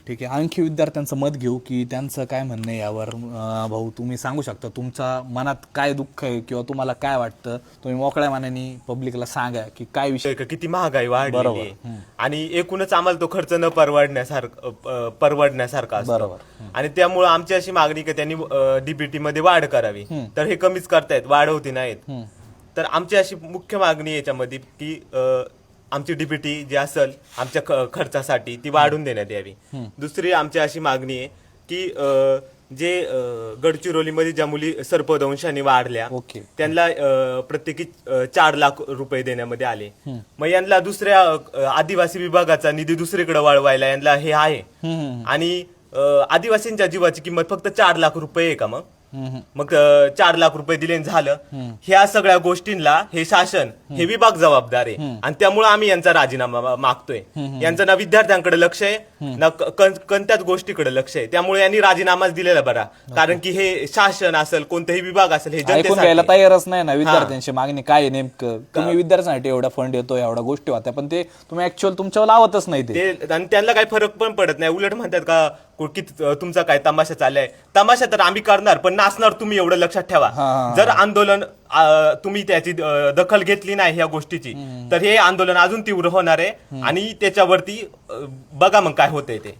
ठीक आहे. आणखी विद्यार्थ्यांचं मत घेऊ की त्यांचं काय म्हणणं आहे यावर. भाऊ, तुम्ही सांगू शकता तुमच्या मनात काय दुःख आहे किंवा तुम्हाला काय वाटतं. तुम्ही मोकळ्या मनाने पब्लिकला सांगा की काय विषय. किती महागाई वाढलेली आहे आणि एकूणच आम्हाला तो खर्च न परवडण्यासारखा असतो. बरोबर. आणि त्यामुळे आमची अशी मागणी की त्यांनी डीबीटी मध्ये वाढ करावी, तर हे कमीच करतायत, वाढवती नाहीत. तर आमची अशी मुख्य मागणी याच्यामध्ये की आमची डीबीटी जी असेल आमच्या खर्चासाठी ती वाढून देण्यात यावी. दुसरी आमची अशी मागणी आहे की जे गडचिरोलीमध्ये ज्या मुली सर्पदंशाने वाढल्या त्यांना प्रत्येकी 4 लाख रुपये देण्यामध्ये आले. मग यांना दुसऱ्या आदिवासी विभागाचा निधी दुसरीकडे वळवायला यांना हे आहे. आणि आदिवासींच्या जीवाची किंमत फक्त 4 लाख रुपये आहे का? मग 4 लाख रुपये दिले झालं. ह्या सगळ्या गोष्टींना हे शासन, हे विभाग जबाबदार आहे. आणि त्यामुळे आम्ही यांचा राजीनामा मागतोय. यांचं ना विद्यार्थ्यांकडे लक्ष आहे ना कोणत्याच गोष्टीकडे लक्ष आहे. त्यामुळे यांनी राजीनामाच दिलेला बरा. कारण की हे शासन असेल, कोणताही विभाग असेल, हे ऐकून घ्यायला तयारच नाही ना विद्यार्थ्यांची मागणी काय आहे नेमकं. तुम्ही विद्यार्थ्यांसाठी एवढा फंड येतो, एवढ्या गोष्टी होत्या, पण ते तुम्ही ऍक्च्युअल तुमच्यावर लावतच नाही ते. आणि त्यांना काही फरक पण पडत नाही. उलट म्हणतात का तुमचा काय तमाशा चाललाय. तमाशा तर आम्ही करणार, पण नाचणार तुम्ही, एवढं लक्षात ठेवा. जर आंदोलन तुम्ही त्याची दखल घेतली नाही ह्या गोष्टीची, तर हे आंदोलन अजून तीव्र होणार आहे. आणि त्याच्यावरती बघा मग काय होतंय ते.